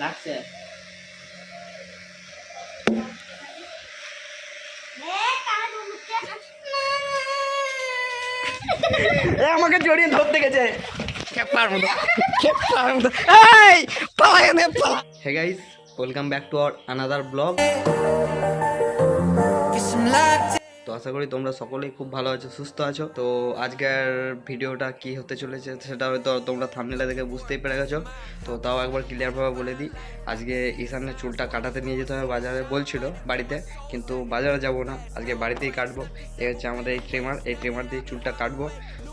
লাগছে। আমাকে জড়িয়ে ধরতে গেছে খেপার মতো। এই পালা নে পালা। Hey guys, welcome back to our another vlog. তো আশা করি তোমরা সকলেই খুব ভালো আছো, সুস্থ আছো। তো আজকের ভিডিওটা কি হতে চলেছে সেটা হয়তো তোমরা থাম্বনেলে দেখে বুঝতেই পেরে গেছো। তো তাও একবার ক্লিয়ারভাবে বলে দিই, আজকে ঈশানের চুলটা কাটাতে নিয়ে যেতে হবে বাজারে বলছিল বাড়িতে, কিন্তু বাজারে যাব না, আজকে বাড়িতেই কাটবো। এই হচ্ছে আমাদের এই ট্রিমার দিয়ে চুলটা কাটবো।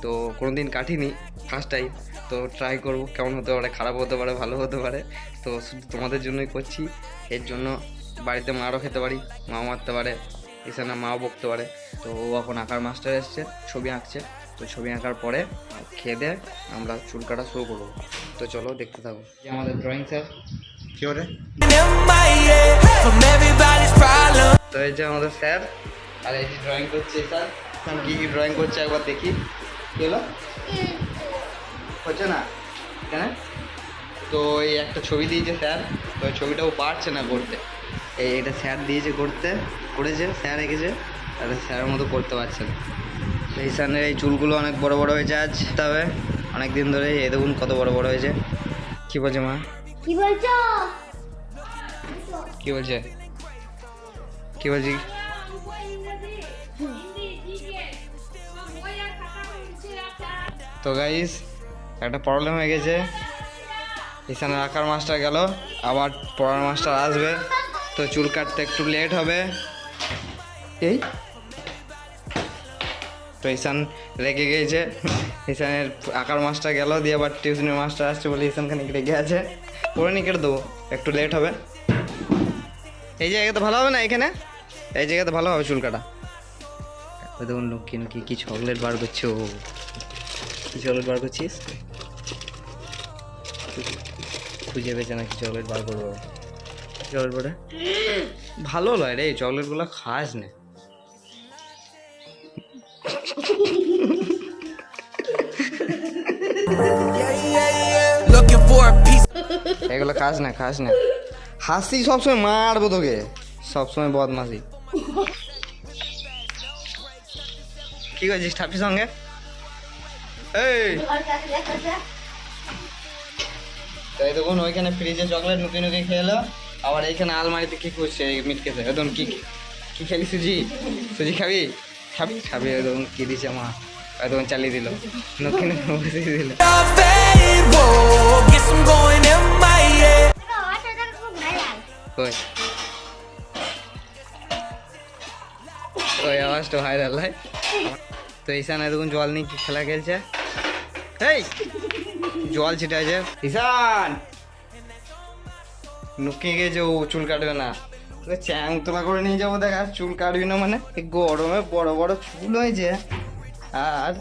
তো কোনোদিন কাটিনি, ফার্স্ট টাইম। তো ট্রাই করবো কেমন হতে পারে, খারাপ হতে পারে, ভালো হতে পারে। তো শুধু তোমাদের জন্যই করছি। এর জন্য বাড়িতে মারও খেতে পারি, মাও মারতে পারে, এছাড়া মাও বকতে পারে। তো ও এখন আঁকার মাস্টার এসছে, ছবি আঁকছে। তো ছবি আঁকার পরে খেয়ে দিয়ে আমরা চুল কাটা শুরু করবো। তো চলো দেখতে থাকো। যে আমাদের ড্রয়িং স্যার কি করে, তো এই যে আমাদের স্যার, আর এই যে ড্রয়িং করছে স্যার। আমি কী কী ড্রয়িং করছে একবার দেখি। কি হলো, হচ্ছে না কেন? তো এই একটা ছবি দিয়েছে স্যার, তো ওই ছবিটাও পারছে না করতে। এটা স্যার দিয়েছে করেছে স্যার এঁকেছে, আর স্যারের মতো করতে পারছে না। এই স্যারের এই চুলগুলো অনেক বড় বড় হয়েছে, আজ তবে অনেক দিন ধরে এই দেখুন কত বড় বড় হয়েছে। কি বলছে মা? কি বলছো? কি বলছে? কি বলছি? তো গাইস, একটা প্রবলেম হয়ে গেছে। এখানে আঁকার মাস্টার গেল, আবার পড়ার মাস্টার আসবে, তো চুল কাটতে একটু লেট হবে। এই তো ঈশান রেগে গিয়েছে। ঈশানের আঁকার মাস্টার গেল, দিয়ে আবার টিউশনের মাস্টার আসছে বলে ঈশান খানিক রেগে আছে। পরে নিয়ে কেটে দেবো, একটু লেট হবে। এই জায়গাতে ভালো হবে না, এখানে এই জায়গাতে ভালো হবে চুল কাটা। দেখুন লুকি কি চকলেট বার করছে। ও কি চকলেট বার করছিস? খুঁজে পেয়েছে নাকি চকলেট বার করবো? চকলেট বারে ভালো নয় রে, চকলেটগুলো খাস না। এগুলো খাস না। হাসি সবসময় মারবো তোকে, সবসময় বদমাসি। কি করছিস ঠাপির সঙ্গে? এই তাই দেখুন, ওইখানে ফ্রিজে চকলেট নুকি খেয়ে এলো, আবার এইখানে আলমারিতে কি করছে মিটকেছে। একদম কি খেলি? সুজি খাবি একদম কি দিছে মা, একদম চালিয়ে দিল, নুকি বসিয়ে দিল। ওই আওয়াজটা ভাইরাল হয়। তো ঈশান দেখুন জল নিয়ে কি খেলা খেলছে। এই জল ছিটা আছে। ঈশান নুকিয়ে গেছে, ও চুল কাটবে না। তোকে চ্যাং তোলা করে নিয়ে যাবো, দেখ। আর চুল কাটবি না মানে? গরমে বড় বড় চুল হয়েছে, আর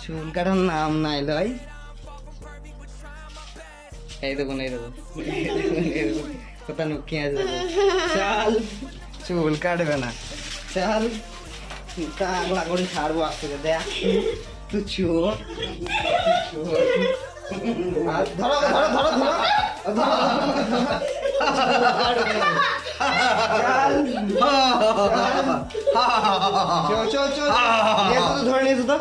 চুল কাটার নাম নাই লয়। এই দেখুন কোথায় নুকিয়ে আছে। চাল চুল কাটবে না, চাল আগলা করে ছাড়বো আজকে। দেখ তুই চোর। ধরে নিয়ে তো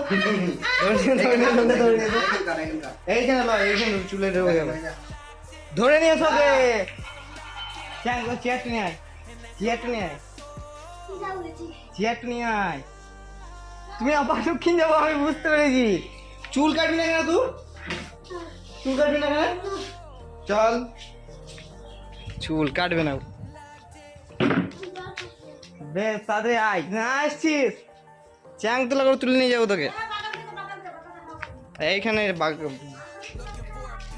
এইখানে চুলে ঢুকে যাবে। ধরে নিয়ে এসো, চেয়ারটা নিয়ে আয়। তুমি আবার দক্ষিণ যাবো, আমি বুঝতে পেরেছি। চুল কাটবি না কেন তুই? চুল কাটবি না কেন? চল, চুল কাটবে না বেশ, তাড়াতাড়ি আয়। না আসছিস, চ্যাং তোলা করে তুলে নিয়ে যাবো তোকে। এইখানে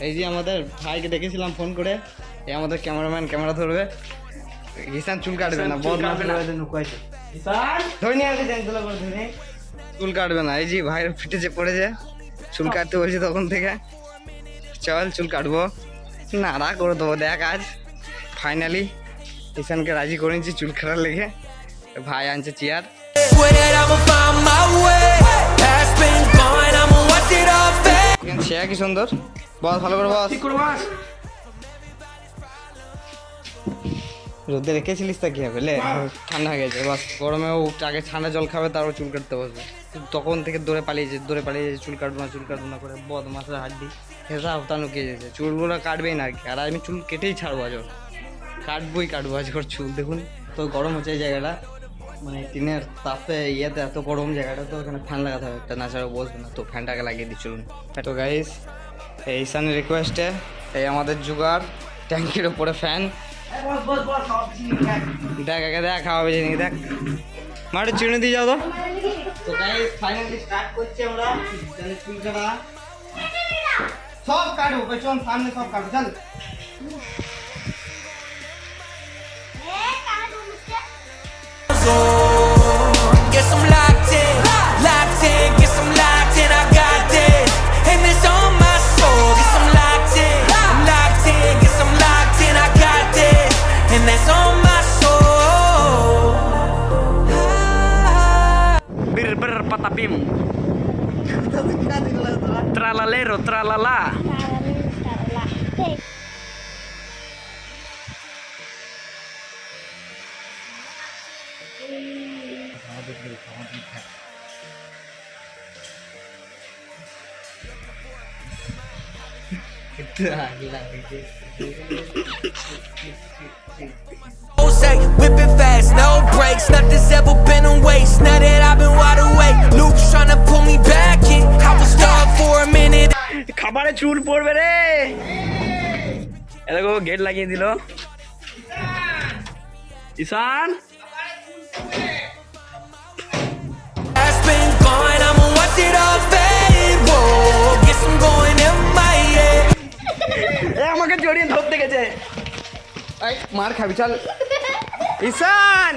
এই যে আমাদের ভাইকে দেখেছিলাম ফোন করে, এই আমাদের ক্যামেরাম্যান ক্যামেরা ধরবে। ঈশান চুল কাটবে না, ধরে নিয়ে আসবে চ্যাং তোলা করে। ধরে চুল কাটবে না। এই যে ভাইয়ের ফিটেছে পড়েছে, চুল কাটতে বলছি তখন থেকে। চল চুল কাটবো, নাড়া করে দেবো। দেখ আজ ফাইনালি ঈশানকে রাজি করেছি চুল কাটার লেগে। ভাই আনছে চেয়ার। চেয়ার কি সুন্দর, বস ভালো করে বস। রোদে রেখেছিলিস তা কি হবে? ঠান্ডা হয়ে গেছে বাস। গরমে ও আগে ঠান্ডা জল খাবে, তারপর চুল কাটতে বসবে। তখন থেকে দৌড়ে পালিয়েছে চুল কাটবো না করে বদমাসের হাড্ডি হেসা হপ্তা লুকিয়ে যেছে। চুলগুলো কাটবেই না আর কি। আর আমি চুল কেটেই ছাড়বো আজ, কাটবো আজ ওর চুল। দেখুন তো গরম হচ্ছে এই জায়গাটা, মানে টিনের তাপে ইয়েতে এত গরম জায়গাটা, তো ওখানে ফ্যান লাগাতে হবে একটা, না ছাড়া বসবে না। তো ফ্যানটাকে লাগিয়ে দিই চলুন। তো গাইস এই ঈশানের রিকোয়েস্টে এই আমাদের জুগার ট্যাঙ্কির ওপরে ফ্যান। দেখ আগে দেখ খাওয়া বেজে নি, দেখ মাঠে চিড়ে দিয়ে যাও তো। তো গাইস ফাইনালি স্টার্ট করছি আমরা চুল কাটা। সব কাটবো, পেছন সামনে সব কাটবো, চল। Guess I'm locked in, guess I'm locked in, I got this, and it's on my soul. Guess I'm locked in, guess I'm locked in, I got this, and that's on my soul. Bir patapim. Tralalero, tralala. Say, whip it fast, no brakes, nothing's ever been a waste. Now that I've been wide awake, Luke's trying to pull me back in. I was stuck for a minute. খাবারে চুল পড়বে রে। এরকম gate লাগিয়ে দিল ঈশান। I've been gone, I'ma watch it all fade. Whoa, guess I'm going MIA. এ আমাকে জড়িয়ে ধরতে গেছে। এই মার খাবি চল ঈশান।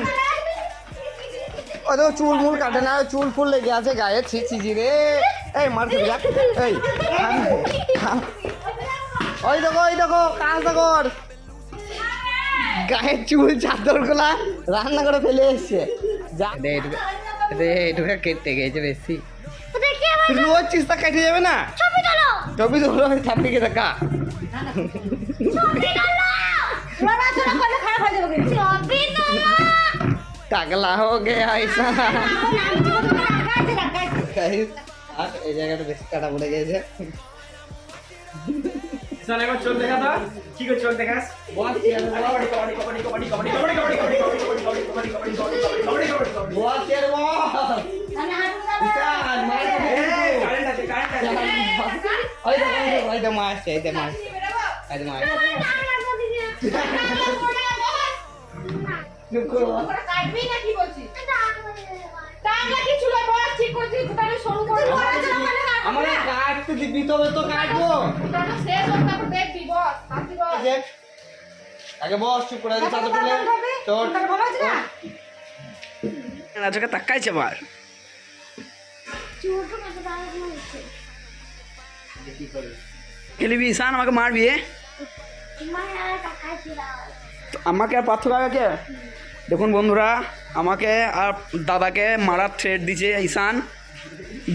ও তো চুল মুল কাটে না, চুল ফুল লেগে আছে গায়ে, ছি রে। এই মার খাবি যা। এই ওই দেখো কাজ কর, গায়ের চুল চাদর গুলা রান্না করে ফেলে এসছে। যা এইটুকু কেটে গেছে বেশি। তুই রোজ চিস্তা কেটে যাবে না। ছবি তোলো ছাপড়ি কে দেখা। টাকলা হো গয়া ऐसा। আর এই জায়গাটা বেশি কাটা পড়ে গেছে। ঈশান একবার চল দেখা তো, কি করে চল দেখাস? বল কবাডি কবাডি কবাডি কবাডি কবাডি কবাডি কবাডি কবাডি কবাডি কবাডি কবাডি কবাডি কবাডি কবাডি কবাডি কবাডি বল কের বল। ঈশান মার এই কারেন্ট আছে ওই তো মার এই মার কাটবি না কি বলছিস? টাকা কি ছিল বল, ঠিক করছিস তাহলে শুরু করব। আমার কাটতে দিবি তবে তো কাটবো। ওটা শেষ হোক তারপর দেখবি বস, কাটবি বস। আগে বস চুপ করে চাদর তুলে তোর ভালো আছে না? নাচকে তাকাইছে আবার। চুলটা কত দাঁড়া হচ্ছে। দেখি করে খেলিবি ঈশান, আমাকে মারবি? মায়া টাকা ছিল। তো আমাকে আর পাথর আগে দেখুন বন্ধুরা, আমাকে আর দাদাকে মারার থ্রেট দিছে ঈশান।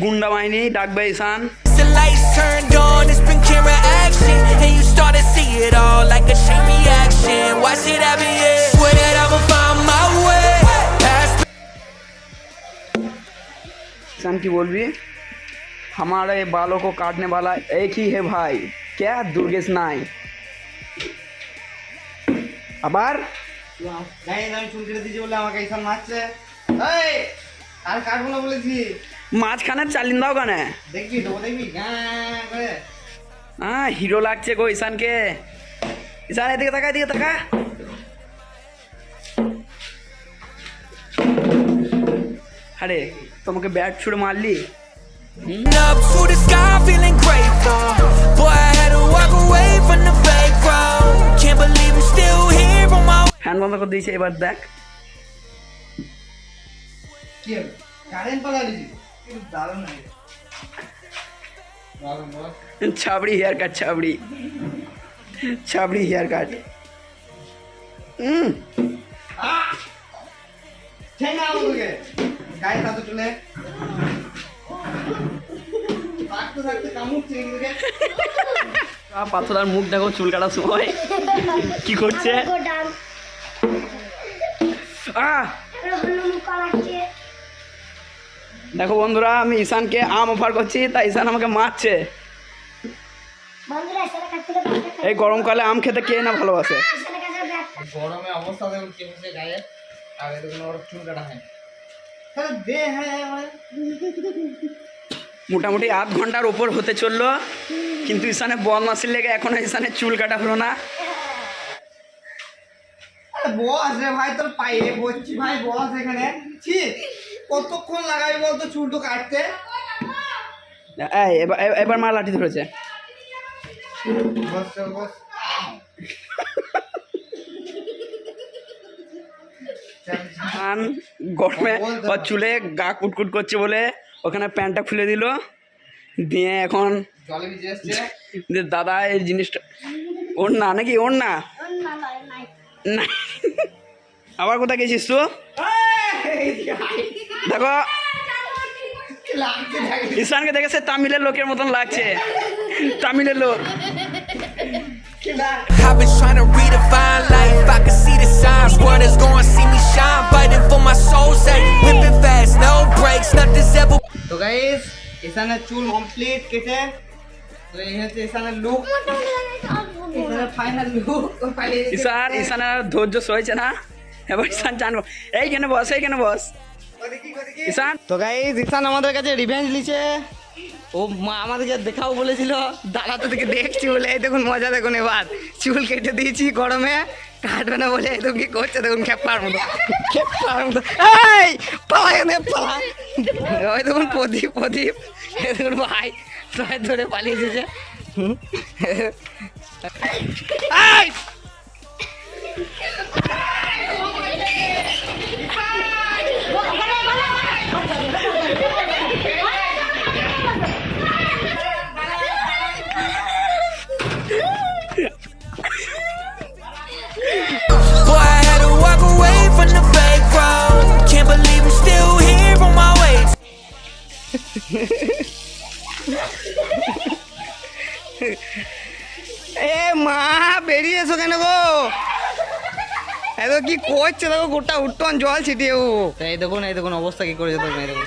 গুন্ডা বাহিনী ডাকবে ঈশান। The lights turned on, it's been camera action, and you start to see it all like a chain reaction. Watch it happen, yeah. Swear that I'ma find my way. ঈশान की बोल भी हमारे बालों को काटने वाला एक ही है भाई, क्या दुर्गेश नाई। আবার আমি চুল কেটে দিয়েছি বলে আমাকে ঈশান মারছে। এই আর কাটবো না বলেছি। মাঝখানে চালিন দাও কেন? দেখবি তো দেখবি করে। হ্যাঁ হিরো লাগছে গো ঈশানকে। ঈশান এদিকে তাকা, এদিকে তাকা। আরে তোমাকে ব্যাট ছুড়ে মারলি। Up to the sky, feeling grateful. Boy, I had to walk away from the fake road. Can't believe I'm still here on my. Fan বন্ধ করে দিয়েছে, এবার দেখ। কি হবে? কারেন্ট পালালি দারুণ লাগে। দারুণ বল। ছাবড়ি হেয়ার কাট, ছাবড়ি হেয়ার কাট। ঠেঙ্গা আমাকে গায়ে চাদর তুলে থাকতে কামুকছে এদিকে। পাথর আর মুখ দেখো চুল কাটার সময় কি করছে। দেখো বন্ধুরা, আমি ঈশানকে আম অফার করছি, তাই ঈশান আমাকে মারছে। এই গরমকালে আম খেতে কে না ভালোবাসে। গরমে অবস্থা দেখুন কি হচ্ছে গায়ে, আর দেখুন ওর চুল কাটা হয়। মোটামুটি আধ ঘন্টার উপর হতে চললো, কিন্তু ঈশানের বদমাসির লেগে এখনো ঈশানের চুল কাটা হলো না। বস রে ভাই, তোর পায়ে বসছি ভাই, বস এখানে। কতক্ষণ লাগাবি বলতো চুলটো কাটতে? এই এবার মা লাঠি ধরেছে। বস চল বস। গরমে ওর চুলে গা কুটকুট করছে বলে ওখানে প্যান্টটা খুলে দিল, দিয়ে এখন জলে ভিজে এসছে। দাদা এই জিনিসটা ওর না নাকি? ওর না না, আবার কোথায় গেছিস তো? দেখো ঈশানকে দেখেছে তামিলের লোকের মতন লাগছে, তামিলের লোক। I've been trying to redefine life. I can see the signs. World is gonna see me shine. Fighting for my soul's sake. Whipping fast, no brakes. Nothing's ever. তো গাইস, ঈশানের চুল কমপ্লিট কেটে, তো এই হচ্ছে ঈশানের লুক, ঈশানের final look. ঈশানের ধৈর্য সইছে না, এবার ঈশান জানবো। এইখানে বস, এইখানে বস ঈশান। তো গাইস, ঈশান আমাদের কাছে রিভেঞ্জ নিছে। ও মা আমাদেরকে দেখাও বলেছিল, দাদা তো থেকে দেখছি বলে। এই দেখুন মজা দেখুন, এবার চুল কেটে দিয়েছি গরমে, কাটবে না বলে একদম কি করছে দেখুন, খেপার মতো, খেপার মতো। এই পালা এনে পালা, ওই দেখুন প্রদীপ, প্রদীপ এই দেখুন ভাই সবাই ধরে পালিয়ে এসেছে। এই Boy, I had to walk away from the background. Can't believe I'm still here on my way. এ মা বেরিয়ে এসো কেন গো? এত কি করছে দেখো, গোটা উঠন জল ছিটিয়ে। ও এই দেখুন, এই দেখুন অবস্থা কি করেছে দেখুন, এই দেখুন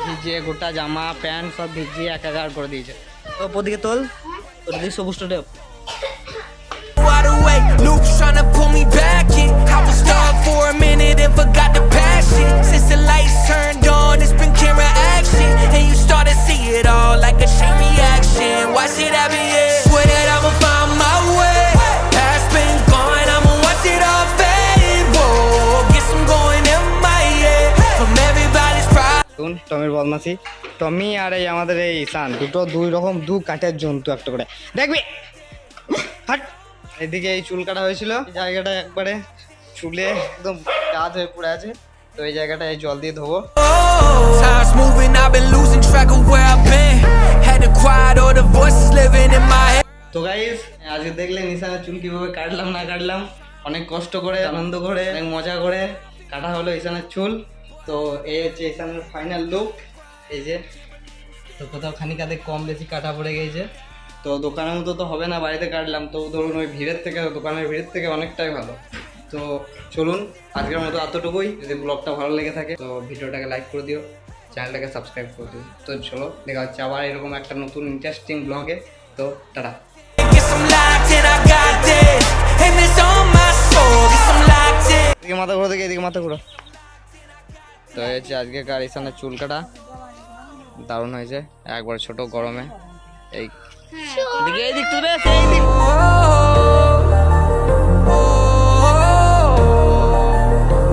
ভিজিয়ে গোটা জামা প্যান্ট সব ভিজিয়ে একাকার করে দিয়েছে। তো ওদিকে তোল, ওদিকে সবুজটা দেব। Wide awake, Luke's tryna pull me back in. I was stuck for a minute and forgot the passion. Since the lights turned on, it's been camera action, and you start to see it all like a chain reaction. Watch it happen, yeah. Swear that I'ma find my way. Past been gone, I'ma watch it all fade. Whoa, guess I'm going MIA from everybody's pride. দেখুন টমির বদমাসি, টমি আর এই আমাদের এই ঈশান দুটো দুই রকম দু কাঠের জন্তু একটা করে, দেখবি হাট। এদিকে এই চুল কাটা হয়েছিল, এই জায়গাটা একবারে চুলে একদম কাজ হয়ে পড়ে আছে, তো এই জায়গাটা এই জল দিয়ে ধোবো। Time's moving, I've been losing track of where I've been. Had to quiet all the voices living in my head. তো গাইস, আজকে দেখলেন ঈশানের চুল কিভাবে কাটলাম না কাটলাম, অনেক কষ্ট করে আনন্দ করে অনেক মজা করে কাটা হলো ঈশানের চুল। তো এই হচ্ছে ঈশানের ফাইনাল লুক, এই যে। তো কোথাও খানিকাতে কম বেশি কাটা পড়ে গেছে, তো দোকানের মতো তো হবে না, বাড়িতে কাটলাম, তো ধরুন ওই ভিড়ের থেকে, দোকানের ভিড়ের থেকে অনেকটাই ভালো। তো চলুন আজকের মতো এতটুকুই। যদি ব্লগটা ভালো লেগে থাকে তো ভিডিওটাকে লাইক করে দিও, চ্যানেলটাকে সাবস্ক্রাইব করে দিও। তো চলো দেখা হচ্ছে আবার এরকম একটা নতুন ইন্টারেস্টিং ব্লগে। তো tata. Guess I'm locked in, I got this. And it's on my soul. Guess I'm locked in. এদিকে মাথা ঘুরো, দেখে এদিকে মাথা ঘুরো। তো এই হচ্ছে আজকেকার ঈশানের চুল কাটা, দারুণ হয়েছে একবার ছোট গরমে। এই দিকে এই দিক তো বেশ, এই দিক। Oh,